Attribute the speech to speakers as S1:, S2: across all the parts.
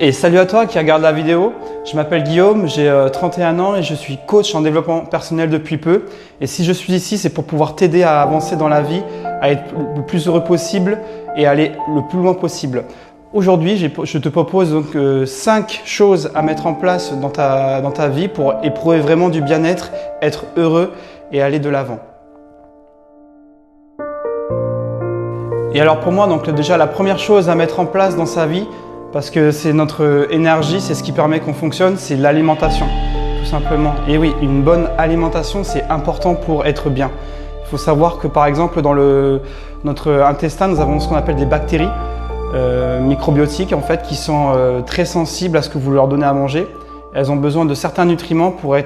S1: Et salut à toi qui regarde la vidéo, je m'appelle Guillaume, j'ai 31 ans et je suis coach en développement personnel depuis peu. Et si je suis ici, c'est pour pouvoir t'aider à avancer dans la vie, à être le plus heureux possible et aller le plus loin possible. Aujourd'hui, je te propose donc 5 choses à mettre en place dans ta vie pour éprouver vraiment du bien-être, être heureux et aller de l'avant. Et alors pour moi, donc déjà la première chose à mettre en place dans sa vie, parce que c'est notre énergie, c'est ce qui permet qu'on fonctionne, c'est l'alimentation, tout simplement. Et oui, une bonne alimentation, c'est important pour être bien. Il faut savoir que par exemple, dans notre intestin, nous avons ce qu'on appelle des bactéries microbiotiques en fait, qui sont très sensibles à ce que vous leur donnez à manger. Elles ont besoin de certains nutriments pour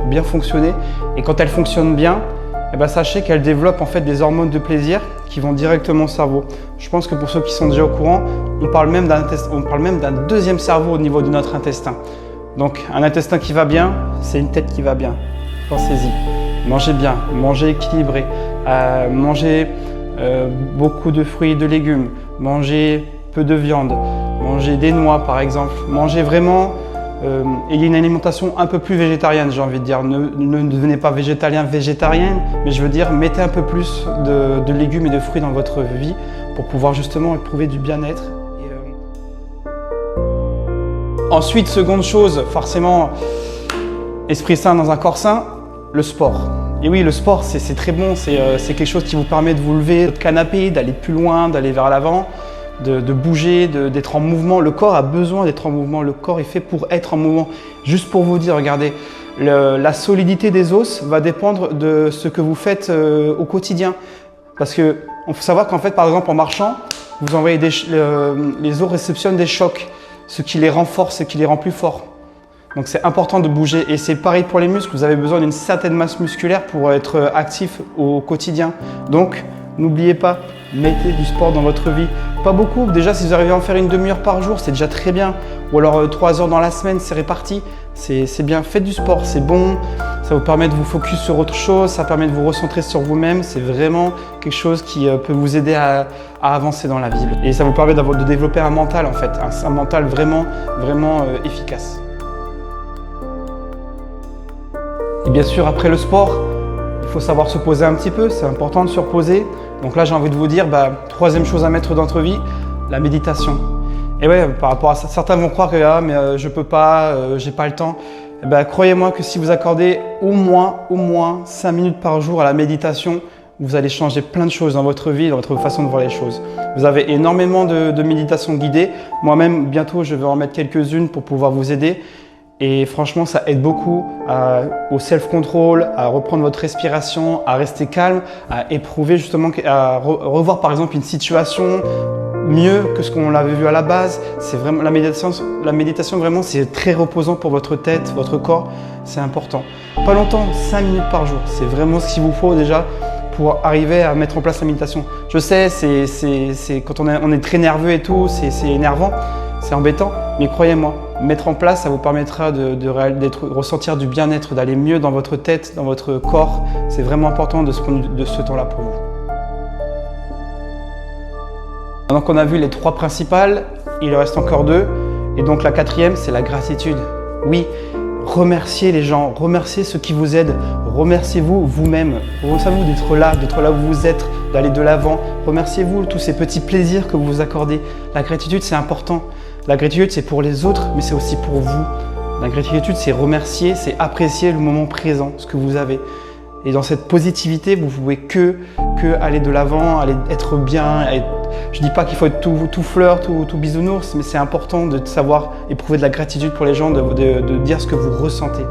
S1: bien fonctionner. Et quand elles fonctionnent bien, sachez qu'elles développent en fait des hormones de plaisir qui vont directement au cerveau. Je pense que pour ceux qui sont déjà au courant, on parle même d'un deuxième cerveau au niveau de notre intestin. Donc un intestin qui va bien, c'est une tête qui va bien. Pensez-y. Mangez bien, mangez équilibré, mangez beaucoup de fruits et de légumes, mangez peu de viande, mangez des noix par exemple, mangez vraiment ayez une alimentation un peu plus végétarienne, j'ai envie de dire. Ne devenez pas végétarienne, mais je veux dire, mettez un peu plus de légumes et de fruits dans votre vie pour pouvoir justement éprouver du bien-être. Ensuite, seconde chose, forcément, esprit sain dans un corps sain, le sport. Et oui, le sport, c'est très bon, c'est quelque chose qui vous permet de vous lever de votre canapé, d'aller plus loin, d'aller vers l'avant. De bouger, d'être en mouvement. Le corps a besoin d'être en mouvement. Le corps est fait pour être en mouvement. Juste pour vous dire, regardez, la solidité des os va dépendre de ce que vous faites au quotidien. Parce qu'il faut savoir qu'en fait, par exemple, en marchant, vous envoyez les os réceptionnent des chocs, ce qui les renforce, ce qui les rend plus forts. Donc c'est important de bouger. Et c'est pareil pour les muscles. Vous avez besoin d'une certaine masse musculaire pour être actif au quotidien. Donc, n'oubliez pas, mettez du sport dans votre vie. Pas beaucoup, déjà si vous arrivez à en faire une demi-heure par jour, c'est déjà très bien. Ou alors 3 heures dans la semaine, c'est réparti. C'est bien, faites du sport, c'est bon. Ça vous permet de vous focus sur autre chose, ça permet de vous recentrer sur vous-même. C'est vraiment quelque chose qui peut vous aider à avancer dans la vie. Et ça vous permet de développer un mental en fait, un mental vraiment efficace. Et bien sûr, après le sport, il faut savoir se poser un petit peu, c'est important de se reposer. Donc là, j'ai envie de vous dire, troisième chose à mettre dans votre vie, la méditation. Et ouais, par rapport à ça, certains vont croire que je peux pas, j'ai pas le temps. Croyez-moi que si vous accordez au moins 5 minutes par jour à la méditation, vous allez changer plein de choses dans votre vie, dans votre façon de voir les choses. Vous avez énormément de méditations guidées. Moi-même, bientôt, je vais en mettre quelques-unes pour pouvoir vous aider. Et franchement, ça aide beaucoup au self-control, à reprendre votre respiration, à rester calme, à éprouver justement, à revoir par exemple une situation mieux que ce qu'on l'avait vu à la base. C'est vraiment la méditation vraiment, c'est très reposant pour votre tête, votre corps. C'est important. Pas longtemps, 5 minutes par jour. C'est vraiment ce qu'il vous faut déjà pour arriver à mettre en place la méditation. Je sais, c'est quand on est très nerveux et tout, c'est énervant, c'est embêtant, mais croyez-moi, mettre en place, ça vous permettra de ressentir du bien-être, d'aller mieux dans votre tête, dans votre corps. C'est vraiment important de se prendre de ce temps-là pour vous. Maintenant qu'on a vu les 3 principales, il en reste encore 2. Et donc la 4e, c'est la gratitude. Oui, remerciez les gens, remerciez ceux qui vous aident, remerciez-vous vous-même. Remerciez-vous d'être là où vous êtes, d'aller de l'avant. Remerciez-vous tous ces petits plaisirs que vous vous accordez. La gratitude, c'est important. La gratitude, c'est pour les autres, mais c'est aussi pour vous. La gratitude, c'est remercier, c'est apprécier le moment présent, ce que vous avez. Et dans cette positivité, vous ne pouvez que aller de l'avant, aller être bien. Je ne dis pas qu'il faut être tout fleur, tout bisounours, mais c'est important de savoir éprouver de la gratitude pour les gens, de dire ce que vous ressentez.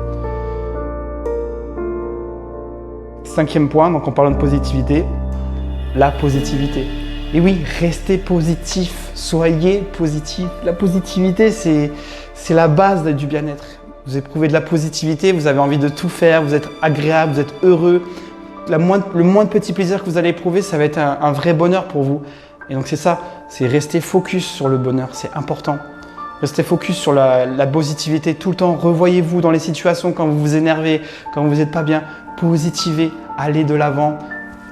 S1: 5e point, donc en parlant de positivité, la positivité. Et oui, restez positif, soyez positif. La positivité, c'est la base du bien-être. Vous éprouvez de la positivité, vous avez envie de tout faire, vous êtes agréable, vous êtes heureux. Le moindre petit plaisir que vous allez éprouver, ça va être un vrai bonheur pour vous. Et donc c'est ça, c'est rester focus sur le bonheur, c'est important. Restez focus sur la positivité tout le temps. Revoyez-vous dans les situations quand vous vous énervez, quand vous n'êtes pas bien. Positivez, allez de l'avant,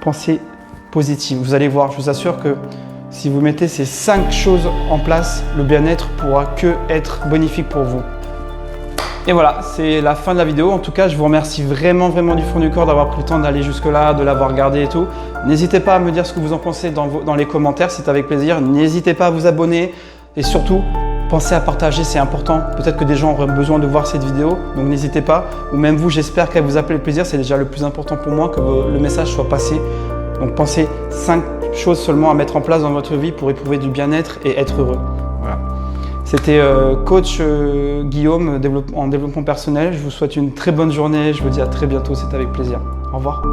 S1: pensez positif. Vous allez voir, je vous assure que Si vous mettez ces 5 choses en place, le bien-être pourra que être bénéfique pour vous. Et voilà, c'est la fin de la vidéo. En tout cas, je vous remercie vraiment du fond du cœur d'avoir pris le temps d'aller jusque-là, de l'avoir regardé et tout. N'hésitez pas à me dire ce que vous en pensez dans les commentaires, c'est avec plaisir. N'hésitez pas à vous abonner et surtout, pensez à partager, c'est important. Peut-être que des gens auraient besoin de voir cette vidéo, donc n'hésitez pas. Ou même vous, j'espère qu'elle vous a fait plaisir. C'est déjà le plus important pour moi que le message soit passé. Donc pensez 5 choses seulement à mettre en place dans votre vie pour éprouver du bien-être et être heureux. Voilà. C'était coach Guillaume en développement personnel. Je vous souhaite une très bonne journée. Je vous dis à très bientôt. C'est avec plaisir. Au revoir.